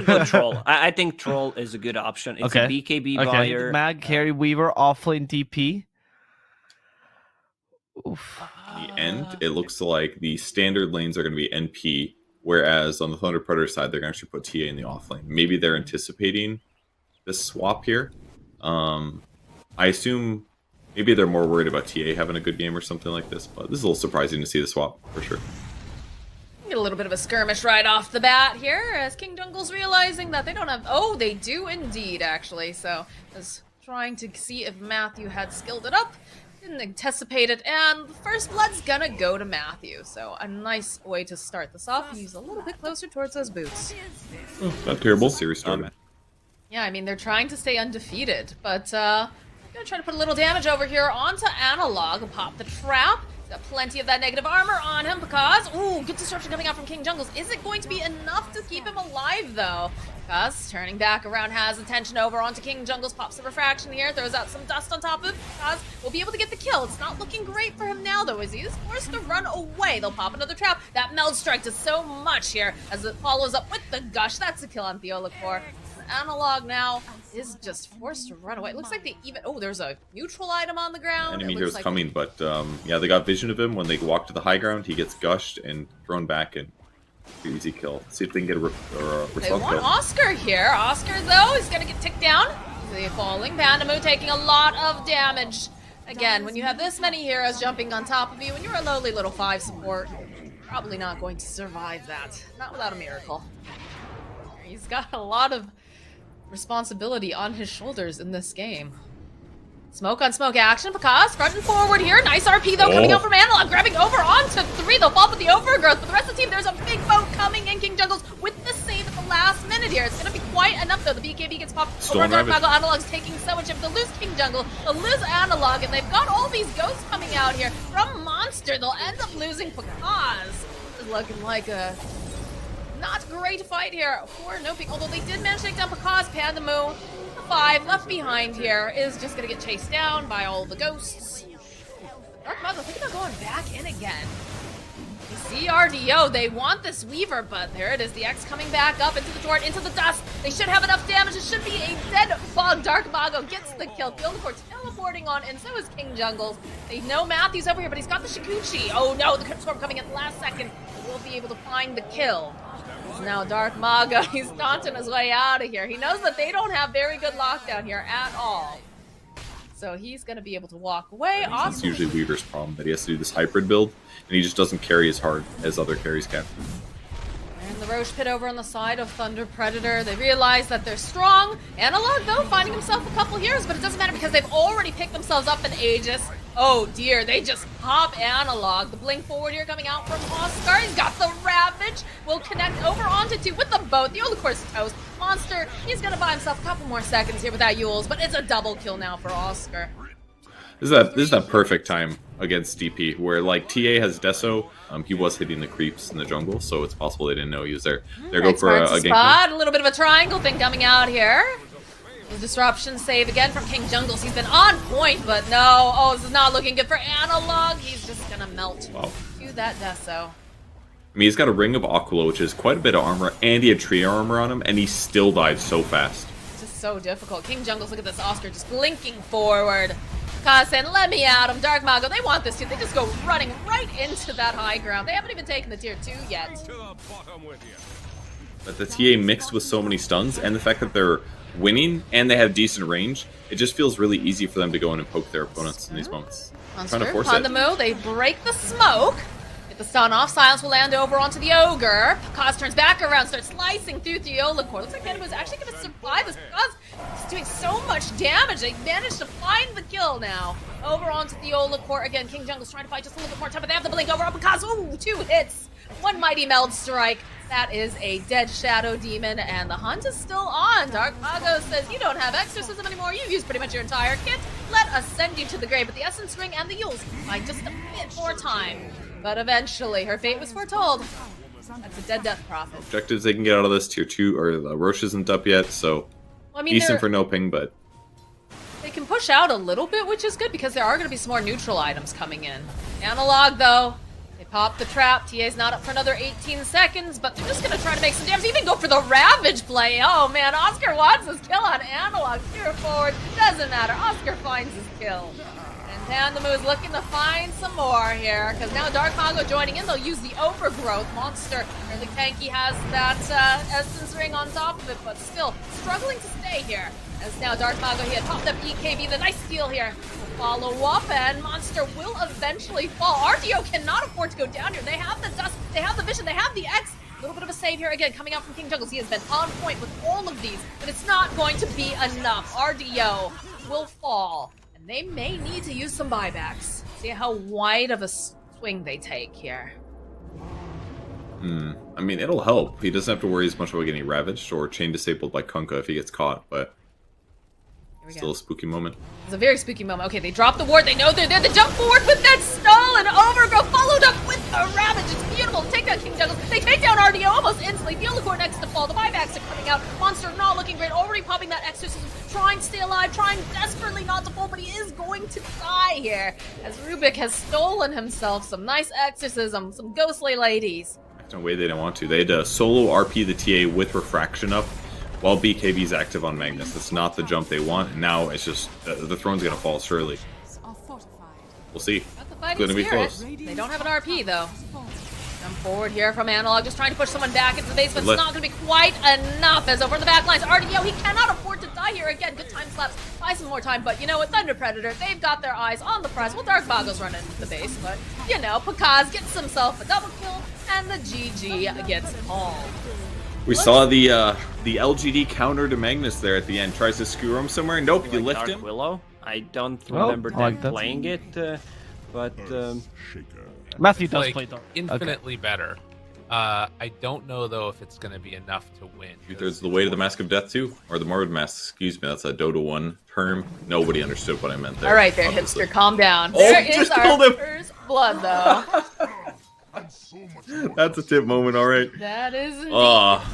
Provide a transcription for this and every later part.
can go Troll. I think Troll is a good option. It's a BKB buyer. Mag, Carry, Weaver, offlane DP. Oof. The end, it looks like the standard lanes are going to be NP, whereas on the Thunder Predator side, they're going to actually put TA in the offlane. Maybe they're anticipating this swap here. I assume maybe they're more worried about TA having a good game or something like this, but this is a little surprising to see the swap, for sure. Get a little bit of a skirmish right off the bat here, as King Jungle's realizing that they don't have... Oh, they do indeed, actually. So, was trying to see if Matthew had skilled it up. Didn't anticipate it, and the first blood's gonna go to Matthew. So, a nice way to start this off. He's a little bit closer towards those boots. Oh, not terrible. Serious start. Yeah, I mean, they're trying to stay undefeated, but I'm gonna try to put a little damage over here onto Analog and pop the trap. He's got plenty of that negative armor on him because, ooh, good disruption coming out from King Jungles. Is it going to be enough to keep him alive, though? Because turning back around has attention over onto King Jungles, pops the refraction here, throws out some dust on top of him. Because we'll be able to get the kill. It's not looking great for him now, though, as he is forced to run away. They'll pop another trap. That meld strike does so much here as it follows up with the gush. That's a kill on Theolacor. Analog now is just forced to run away. It looks like they even... Oh, there's a neutral item on the ground. Enemy here's coming, but yeah, they got vision of him. When they walk to the high ground, he gets gushed and thrown back, and easy kill. See if they can get a response They want kill. Oscar here. Oscar, though, is going to get ticked down. The falling Pandamu taking a lot of damage. Again, when you have this many heroes jumping on top of you, and you're a lowly little 5 support, probably not going to survive that. Not without a miracle. He's got a lot of responsibility on his shoulders in this game. Smoke on smoke action, Picasso front and forward here. Nice RP though coming out from Analog, grabbing over onto 3. They'll fall with the overgrowth, but the rest of the team, there's a big boat coming in. King Jungles with the save at the last minute here. It's gonna be quite enough though. The BKB gets popped over Dark Mago. Analog's taking so much of it. They'll lose King Jungle, they'll lose Analog, and they've got all these ghosts coming out here from Monster. They'll end up losing Picasso. It's looking like a not great fight here for Noping, although they did manage to take down Picasso. Pandamu, the 5 left behind here, is just gonna get chased down by all the ghosts. Dark Mago thinking about going back in again. You see RDO, they want this Weaver, but there it is, the X coming back up into the torrent, into the dust. They should have enough damage, it should be a dead bug. Dark Mago gets the kill. Theolacor teleporting on, and so is King Jungles. They know Matthew's over here, but he's got the Shikuchi. Oh no, the Crypt Storm coming at the last second. We'll be able to find the kill. Now Dark Mago, he's taunting his way out of here. He knows that they don't have very good lockdown here at all. So he's going to be able to walk away. It's usually Weaver's problem, that he has to do this hybrid build, and he just doesn't carry as hard as other carries can. And the Roche Pit over on the side of Thunder Predator. They realize that they're strong. Analog, though, finding himself a couple heroes, but it doesn't matter because they've already picked themselves up an Aegis. Oh dear, they just pop Analog. The blink forward here coming out from Oscar. He's got the Ravage. Will connect over onto 2 with the boat. Theolacor's toast. Monster, he's gonna buy himself a couple more seconds here with that Yules, but it's a double kill now for Oscar. This is that perfect time against DP, where like TA has Deso, he was hitting the creeps in the jungle, so it's possible they didn't know he was there. There go for a spot. A little bit of a triangle thing coming out here. The disruption save again from King Jungles. He's been on point, but no. Oh, this is not looking good for Analog. He's just gonna melt to that Deso. I mean, he's got a Ring of Aquila, which is quite a bit of armor, and he had tree armor on him, and he still died so fast. It's just so difficult. King Jungles, look at this Oscar just blinking forward. Saying, let me at him. Dark Mago, they want this too. They just go running right into that high ground. They haven't even taken the tier 2 yet. But the TA mixed with so many stuns, and the fact that they're winning and they have decent range, it just feels really easy for them to go in and poke their opponents in these moments. Monster, on the move, they break the smoke. Get the stun off. Silence will land over onto the Ogre. Kaz turns back around, starts slicing through Theolacor. Looks like Pandamu is actually going to survive this because he's doing so much damage. They managed to find the kill now. Over onto Theolacor again. King Jungle's trying to fight just a little bit more time, but they have the blink over on Kaz. Ooh, 2 hits. 1 mighty meld strike. That is a dead Shadow Demon, and the hunt is still on. Dark Mago says, you don't have Exorcism anymore. You've used pretty much your entire kit. Let us send you to the grave. But the Essence Ring and the Yules by just a bit more time. But eventually, her fate was foretold. That's a dead death prophet. Objectives they can get out of this tier 2, or the Roche isn't up yet, so well, I mean, decent for no ping, but they can push out a little bit, which is good because there are going to be some more neutral items coming in. Analog, though, they pop the trap. TA's not up for another 18 seconds, but they're just going to try to make some damage. Even go for the Ravage play. Oh, man. Oscar wants his kill on Analog. Steer forward. Doesn't matter. Oscar finds his kill. And Pandamu is looking to find some more here, because now Dark Mago joining in. They'll use the Overgrowth. Monster really tanky, has that Essence Ring on top of it, but still struggling to stay here. As now Dark Mago, he had popped up EKB, the nice steal here. Follow up, and Monster will eventually fall. RDO cannot afford to go down here. They have the Dust, they have the Vision, they have the X. A little bit of a save here again, coming out from King Juggles. He has been on point with all of these, but it's not going to be enough. RDO will fall. They may need to use some buybacks. See how wide of a swing they take here. I mean, it'll help. He doesn't have to worry as much about getting ravaged or chain disabled by Kunkka if he gets caught, but still a spooky moment. It's a very spooky moment. Okay, they drop the ward. They know they're there. They jump forward with that stall and Overgrowth followed up with the Ravage. It's beautiful. Take down King Juggles. They take down RDO almost instantly. The Olicore next to fall. The buybacks are coming out. Monster not looking great. Already popping that exorcism. Trying to stay alive. Trying desperately not to fall, but he is going to die here. As Rubik has stolen himself some nice exorcism. Some ghostly ladies. There's no way they don't want to. They had to solo RP the TA with Refraction up while BKB's active on Magnus. That's not the jump they want. And now it's just the throne's gonna fall surely. We'll see. It's gonna be close. They don't have an RP though. Jump forward here from Analog, just trying to push someone back into the base, but it's not gonna be quite enough. As over in the back lines, RDO, he cannot afford to die here again. Good time slaps, buy some more time, but you know what, Thunder Predator, they've got their eyes on the prize. Well, Dark Mago's running into the base, but you know, Pakaz gets himself a double kill, and the GG gets called. We saw the LGD counter to Magnus there at the end. Tries to skewer him somewhere. Nope, you lift him. Willow. I don't remember them playing it, but Matthew does like play Dark. infinitely better. I don't know though if it's going to be enough to win. 2/3 of the way to the Mask of Death too, or the Morbid Mask. Excuse me, that's a Dota 1 term. Nobody understood what I meant there. All right, there, obviously. hipster, calm down. Oh, There is just our killed him. first blood, though. That's a tip moment, all right. That is indeed. Ah,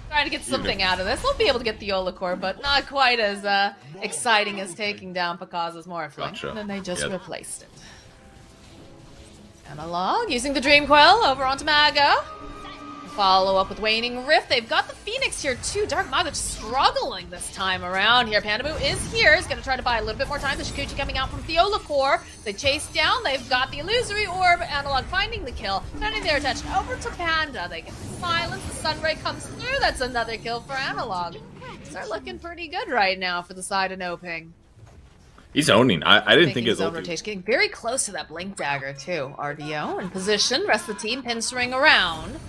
Trying to get something out of this. We'll be able to get the Olicore, but not quite as exciting as taking down Pakaz's Morphling. Gotcha. And then they just Yep. replaced it. Analog using the Dream Coil over onto Mago. Follow up with Waning Rift. They've got the Phoenix here too. Dark Mago just struggling this time around here. Pandamu is here. He's going to try to buy a little bit more time. The Shikuchi coming out from Theolacore. They chase down. They've got the Illusory Orb. Analog finding the kill. Turning their attention over to Panda. They get the silence. The Sunray comes through. That's another kill for Analog. They're looking pretty good right now for the side of Noping. he's owning. I didn't think his his own ult. rotation. Getting very close to that Blink Dagger too. RDO in position. Rest of the team pinstring around.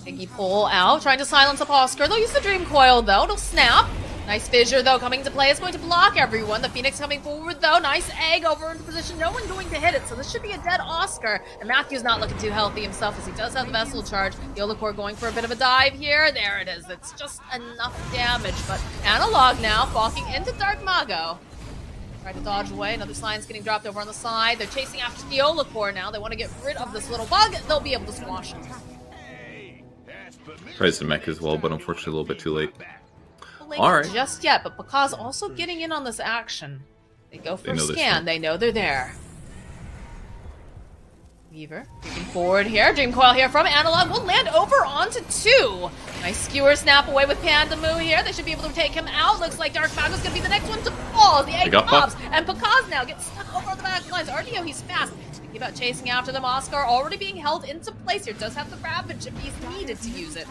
Iggy pull out, trying to silence up Oscar. They'll use the Dream Coil though. It'll snap. Nice Fissure though coming to play. It's going to block everyone. The Phoenix coming forward though. Nice egg over into position. No one going to hit it, so this should be a dead Oscar. And Matthew's not looking too healthy himself as he does have the Vessel charge. The Olicore going for a bit of a dive here. There it is. It's just enough damage. But Analog now walking into Dark Mago. Try to dodge away. Another Science getting dropped over on the side. They're chasing after the Olicore now. They want to get rid of this little bug. They'll be able to squash it. Tries to mech as well, but unfortunately a little bit too late. Link All right. Just yet, but Pakaz also getting in on this action. They go for a know they're scan. smart. They know they're there. Weaver moving forward here. Dream Coil here from Analog will land over onto 2. Nice skewer snap away with Pandamu here. They should be able to take him out. Looks like Dark Mago's going to be the next one to fall. The egg got pops. And Pakaz now gets stuck over on the back lines. RDO, he's fast. Thinking about chasing after them. Oscar already being held into place here. Does have the Ravage if he's needed to use it.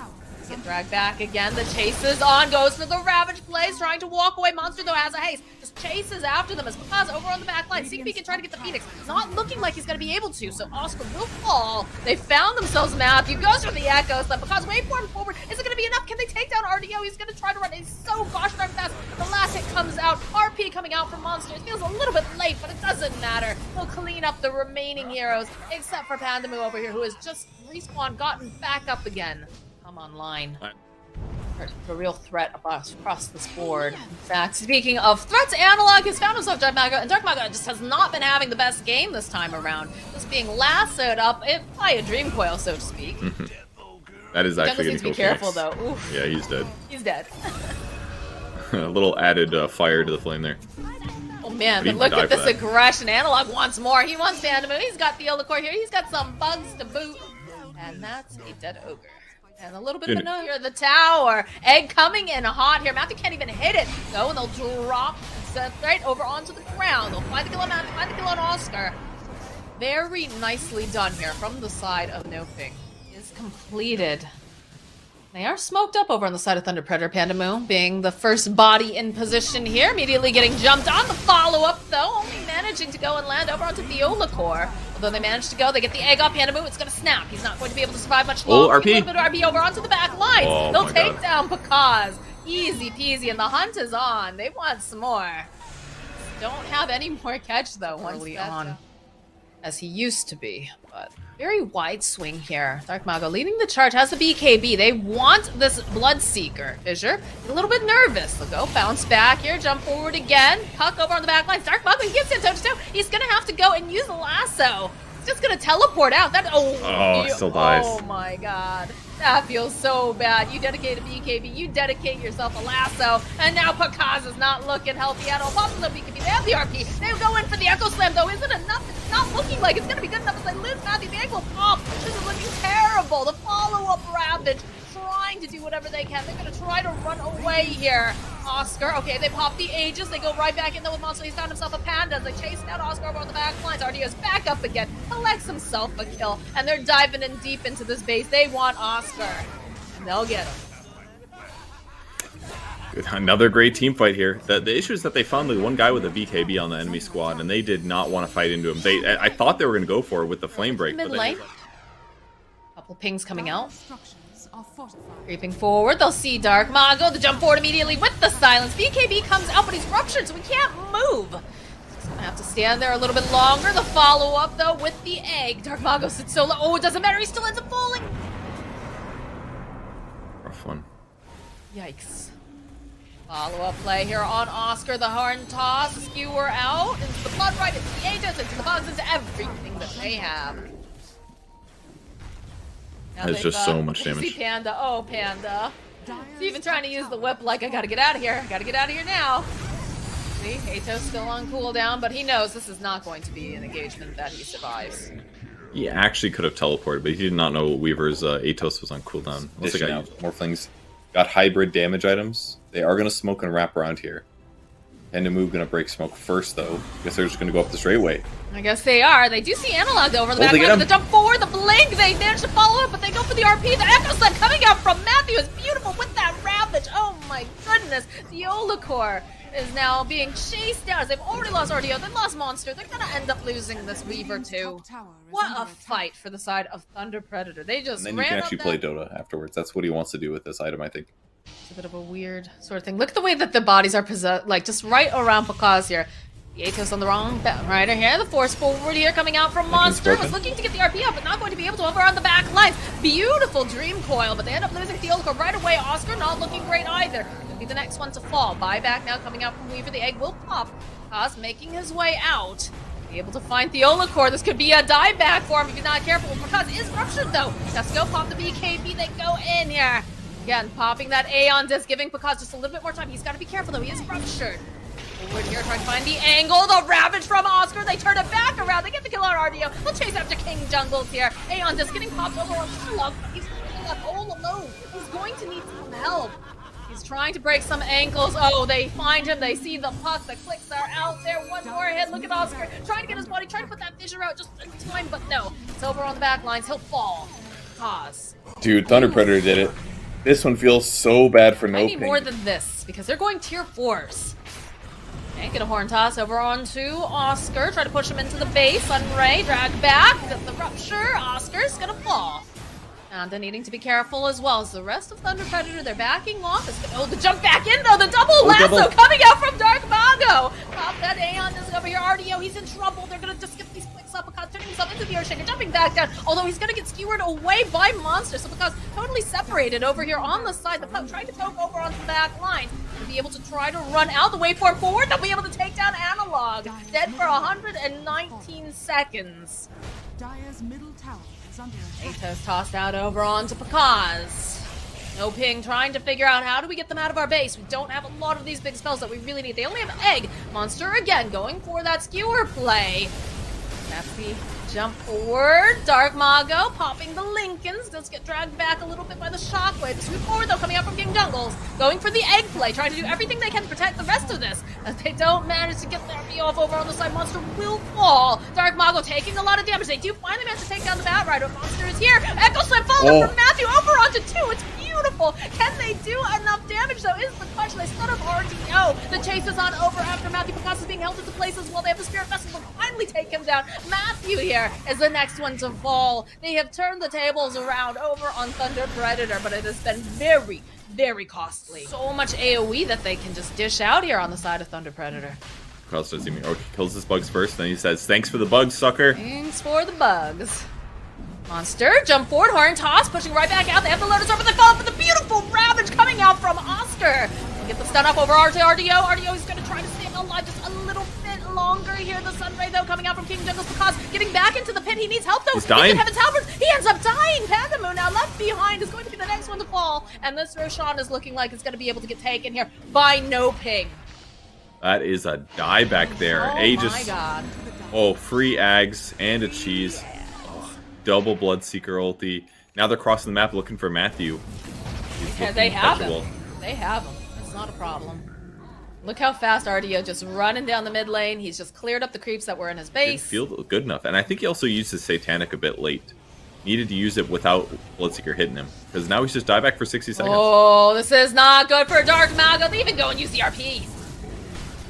Get dragged back again. The chase is on. Goes for the Ravage plays. Trying to walk away. Monster, though, has a haste. Just chases after them as Pakaz over on the back line. See if he can try to get the Phoenix. Not looking like he's going to be able to, so Oscar will fall. They found themselves Matthew. Goes for the Echoes. Then Pakaz waveform forward. Is it going to be enough? Can they take down RDO? He's going to try to run. He's so gosh darn fast. The last hit comes out. RP coming out from Monster. It feels a little bit late, but it doesn't matter. He'll clean up the remaining heroes, except for Pandamu over here, who has just respawned, gotten back up again. Come online. A real threat across this board. In fact, speaking of threats, Analog has found himself Dark Mago, and Dark Mago just has not been having the best game this time around. Just being lassoed up by a Dream Coil, so to speak. That is actually Needs going to to be go careful, Phoenix. though. Oof. Yeah, he's dead. He's dead. A little added fire to the flame there. Well, man, but Need look to at die this for that. aggression. Analog wants more. He wants Panda Moo. He's got the Terimakasih here. He's got some bugs to boot. And that's a dead ogre. And a little bit of a no here. The tower. Egg coming in hot here. Matthew can't even hit it. Go, and they'll drop right over onto the ground. They'll find the kill on Matthew, find the kill on Oscar. Very nicely done here from the side of Noping. Is completed. They are smoked up over on the side of Thunder Predator. Panda Moo being the first body in position here. Immediately getting jumped on. The follow-up, though, only managing to go and land over onto Terimakasih. Although they managed to go, they get the egg off Panda Moo. It's going to snap. He's not going to be able to survive much longer. RP. A little bit of RP over onto the back lines. Oh, They'll my take God. down Pakaz. Easy peasy, and the hunt is on. They want some more. Don't have any more catch, though, once Early that's on. as he used to be, but very wide swing here. Dark Mago leading the charge, has the BKB. They want this Bloodseeker. Fissure, a little bit nervous. They'll go bounce back here, jump forward again. Puck over on the back lines. Dark Mago, he gets in toe-to-toe. He's gonna have to go and use the lasso. He's just gonna teleport out. That he still dies. Oh my god. That feels so bad. You dedicate a BKB, you dedicate yourself a lasso, and now Pakaz is not looking healthy at all. Pops the BKB, they have the RP. They go in for the Echo Slam, though. Is it enough? It's not looking like it's going to be good enough as they lose Matthew. The egg will pop. This is looking terrible. The follow-up Ravage trying to do whatever they can. They're going to try to run away here. Oscar, okay, they pop the Aegis. They go right back in there with Monster. He's found himself a Panda as they chase down Oscar over on the back lines. RDO's back up again, collects himself a kill, and they're diving in deep into this base. They want Oscar, and they'll get him. Another great team fight here. The issue is that they found the one guy with a BKB on the enemy squad, and they did not want to fight into him. I thought they were going to go for it with the flame break. Mid But lane. Couple pings coming out. Creeping forward, they'll see Dark Mago. The jump forward immediately with the silence. BKB comes out, but he's ruptured, so he can't move. He's gonna have to stand there a little bit longer. The follow-up, though, with the egg. Dark Mago sits so low. Oh, it doesn't matter. He still ends up falling. rough one. Yikes. Follow-up play here on Oscar. The horn toss, the skewer out, into the blood right, into the Aegis, into the bugs, into everything that they have. Now That's just so much they damage. See Panda. Oh, Panda. He's even trying to use the whip like, I gotta get out of here. I gotta get out of here now. See, Ato's still on cooldown, but he knows this is not going to be an engagement that he survives. He actually could have teleported, but he did not know Weaver's Atos was on cooldown. Once they Dishing got out more things. Got hybrid damage items. They are going to smoke and wrap around here. Endamu going to break smoke first, though. Guess they're just going to go up the straightway. I guess they are. They do see Analog over the back they get line. The him. jump forward, the blink. They manage to follow up, but they go for the RP. The Echo Slam coming out from Matthew is beautiful with that Ravage. Oh my goodness. The Olacor is now being chased down as they've already lost RDO. They lost Monster. They're going to end up losing this Weaver too. What a fight for the side of Thunder Predator. They just And then you ran can up actually that- play Dota afterwards. That's what he wants to do with this item, I think. It's a bit of a weird sort of thing. Look at the way that the bodies are possessed, like just right around Pakaz here. The Atos on the wrong rider here. The force forward here coming out from Monster. Was looking to get the RP up, but not going to be able to over on the back lines. Beautiful Dream Coil, but they end up losing the Olacor right away. Oscar not looking great either. Could be the next one to fall. Buyback now coming out from Weaver. The egg will pop. Pakaz making his way out. Be able to find the Olacor. This could be a dieback for him if he's not careful. Pakaz is ruptured though. Has to go pop the BKB. They go in here. Again, popping that Aeon disc, giving Pakaz just a little bit more time. He's got to be careful, though. He is ruptured. Forward here, trying to find the angle. The Ravage from Oscar. They turn it back around. They get the kill on RDO. They'll chase after King Jungles here. Aeon disc getting popped over on Sherlock. He's left all alone. He's going to need some help. He's trying to break some ankles. Oh, they find him. They see the puck. The clicks are out there. One more hit. Look at Oscar. Trying to get his body. Trying to put that fissure out just in time, but no. It's over on the back lines. He'll fall. Pause. Dude, Thunder Predator did it. This one feels so bad for I no need more than this, because they're going tier 4s. Okay, get a horn toss over onto Oscar. Try to push him into the base. Sunray, drag back. Get the rupture. Oscar's gonna fall. And they're needing to be careful as well as the rest of Thunder Predator. They're backing off. It's gonna, the jump back in though. The double lasso coming out from Dark Mago. Pop that Aeon is over here. RDO, he's in trouble. They're gonna just get these clicks up. Because turning himself into the Earthshaker, jumping back down. Although he's gonna get skewered away by Monster. So because totally separated over here on the side. The puck trying to poke over onto the back line. To be able to try to run out the waveform forward. They'll be able to take down Analog. Dead for 119 seconds. Dire's middle tower is under attack. Atos tossed out over onto Pakaz. No ping, trying to figure out how do we get them out of our base. We don't have a lot of these big spells that we really need. They only have Egg. Monster again going for that skewer play. That's the jump forward. Dark Mago popping the Lincolns. Does get dragged back a little bit by the shockwave. Sweep forward though, coming out from King Jungles. Going for the egg play, trying to do everything they can to protect the rest of this. As they don't manage to get their B off over on the side, Monster will fall. Dark Mago taking a lot of damage. They do finally manage to take down the Bat Rider. Monster is here. Echo Slam falling from Matthew over onto 2. It's beautiful. Can they do enough damage though? Is the question. They stun up RDO. The chase is on over after Matthew Picasso is being held into place as well. They have the Spirit Vessel to finally take him down. Matthew here is the next one to fall. They have turned the tables around over on Thunder Predator, but it has been very, very costly. So much AoE that they can just dish out here on the side of Thunder Predator. Cross does he kills his bugs first, then he says, "Thanks for the bugs, sucker." Thanks for the bugs. Monster, jump forward, horn toss, pushing right back out. They have the Lotus over the fall, but the beautiful Ravage coming out from Oscar. They'll get the stun up over RDO. RDO is going to try to stay alive just a little bit longer here. The Sunray, though, coming out from King Jungles because getting back into the pit. He needs help, though. He's dying. Heaven's Halberds. He ends up dying. Pandamoo now left behind is going to be the next one to fall. And this Roshan is looking like it's going to be able to get taken here by No Ping. That is a die back there. Oh Aegis. my god. Oh, free Ags and a cheese. Oh, double Bloodseeker ulti. Now they're crossing the map looking for Matthew. Yeah, they have him. They have him. It's not a problem. Look how fast RDO just running down the mid lane. He's just cleared up the creeps that were in his base. Didn't feel good enough. And I think he also used his Satanic a bit late. Needed to use it without Bloodseeker hitting him. Because now he's just die back for 60 seconds. Oh, this is not good for Dark Mago. They even go and use the RP.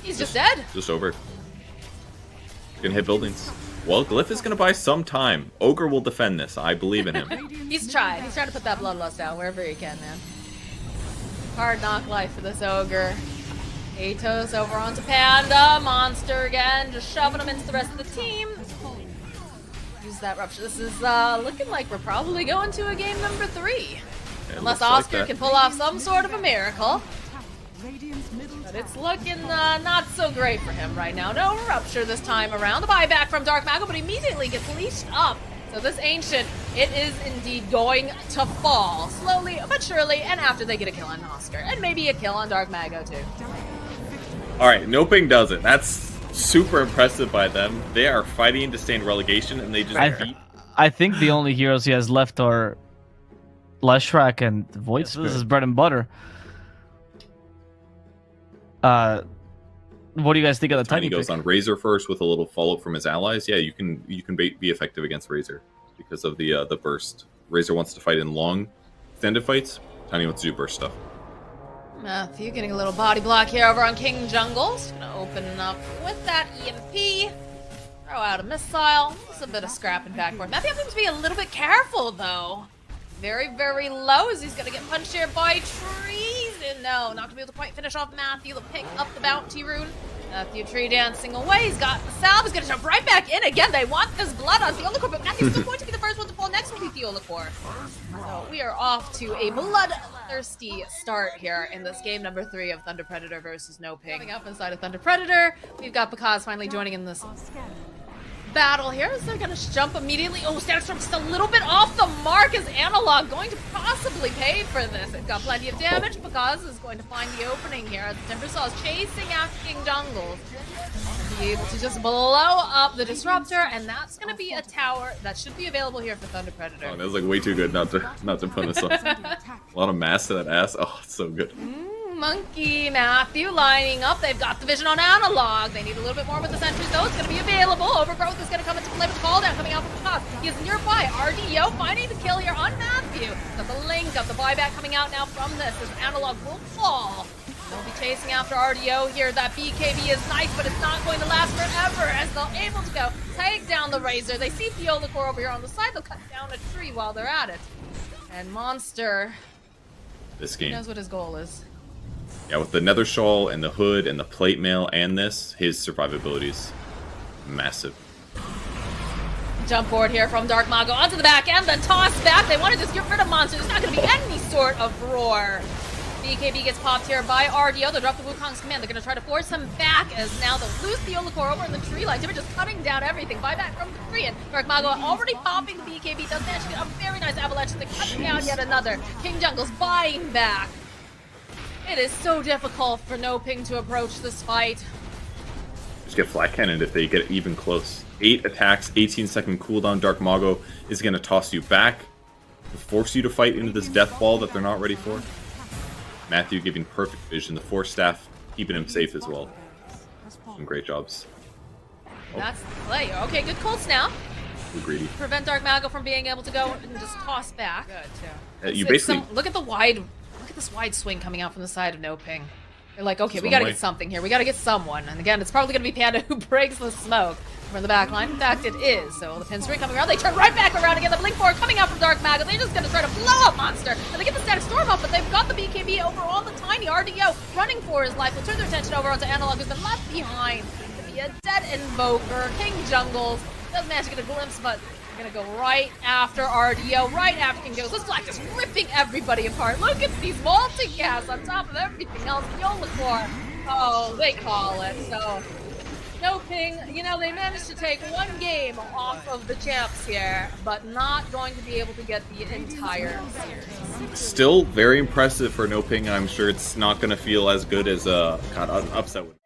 He's just dead. Just over. Gonna hit buildings. Well, Glyph is gonna buy some time. Ogre will defend this. I believe in him. He's trying. He's trying to put that bloodlust down wherever he can, man. Hard knock life for this Ogre. Atos over onto Panda. Monster again, just shoving him into the rest of the team. Use that rupture. This is looking like we're probably going to a game number 3. Unless Oscar can pull off some sort of a miracle. But it's looking not so great for him right now. No rupture this time around. The buyback from Dark Mago, but immediately gets leashed up. So this Ancient, it is indeed going to fall. Slowly but surely, and after they get a kill on Oscar. And maybe a kill on Dark Mago too. Alright, No Ping does it. That's super impressive by them. They are fighting to stay in relegation, and they just beat. I think the only heroes he has left are Leshrac and Void Spirit. This is bread and butter. What do you guys think of the Tiny He goes on Razor first with a little follow-up from his allies. Yeah, you can be effective against Razor because of the burst. Razor wants to fight in long, extended fights. Tiny wants to do burst stuff. Matthew getting a little body block here over on King Jungles. Gonna open up with that EMP. Throw out a missile. Just a bit of scrapping back and forth. Matthew has to be a little bit careful though. Very, very low as he's gonna get punched here by trees. And no, not gonna be able to quite finish off Matthew. They'll pick up the bounty rune. Matthew tree dancing away. He's got the salve. He's gonna jump right back in again. They want this blood on Theolacor, but Matthew's still going to be the first one to fall. Next will be Theolacor. So we are off to a bloodthirsty start here in this game number 3 of Thunder Predator versus No Ping. Coming up inside of Thunder Predator, we've got Bakaz finally joining in this battle here. So they're gonna jump immediately. Oh, Static Storm just a little bit off the mark. Is Analog going to possibly pay for this? It got plenty of damage. Bakaz is going to find the opening here as Timbersaw is chasing after King Jungles. Be able to just blow up the Disruptor, and that's gonna be a tower that should be available here for Thunder Predator. Oh, that was like way too good not to put us on. A lot of mass to that ass. Oh, it's so good. Monkey Matthew lining up. They've got the vision on Analog. They need a little bit more with the sentries though. It's going to be available. Overgrowth is going to come into play with the call down coming out from the top. He is nearby. RDO finding the kill here on Matthew. Got the link of the buyback coming out now from this as Analog will fall. They'll be chasing after RDO here. That BKB is nice, but it's not going to last forever as they're able to go take down the Razor. They see Theolacor over here on the side. They'll cut down a tree while they're at it. And Monster, This game knows what his goal is. Yeah, with the Nether Shawl and the Hood and the Plate Mail and this, his survivability is massive. Jump forward here from Dark Mago onto the back end, then toss back. They want to just get rid of Monster. There's not going to be any sort of roar. BKB gets popped here by RDO. They'll drop the Wukong's command. They're going to try to force him back as now they'll lose Theolacor over in the tree line. They were just cutting down everything. Buyback from the tree. And Dark Mago already popping the BKB. Does manage to get a very nice avalanche. They're cutting down yet another. King Jungle's buying back. It is so difficult for No Ping to approach this fight. just get flat cannoned if they get even close. 8 attacks, 18-second cooldown. Dark Mago is going to toss you back to force you to fight into this death ball that they're not ready for. Matthew giving perfect vision. The Force Staff keeping him safe as well. Some great jobs. That's the play. Okay, good cold snap. Too greedy. Prevent Dark Mago from being able to go and just toss back. Good too. You basically look at this wide swing coming out from the side of No Ping. They're like, okay, we Some gotta way. get something here. We gotta get someone. And again, it's probably gonna be Panda who breaks the smoke from the back line. In fact, it is. So the pin string coming around. They turn right back around again. The Blink 4 coming out from Dark Mago. They're just gonna try to blow up Monster. And they get the Static Storm up, but they've got the BKB over all the tiny RDO running for his life. They'll turn their attention over onto Analog, who's been left behind to be a dead Invoker. King Jungles does manage to get a glimpse, but they're gonna go right after RDO, right after King Jungles. This Black just ripping everybody apart. Look at these multicasts on top of everything else. Yolacor. Oh, they call it. So, No Ping, you know, they managed to take one game off of the champs here, but not going to be able to get the entire series. still very impressive for No Ping. I'm sure it's not going to feel as good as an upset would.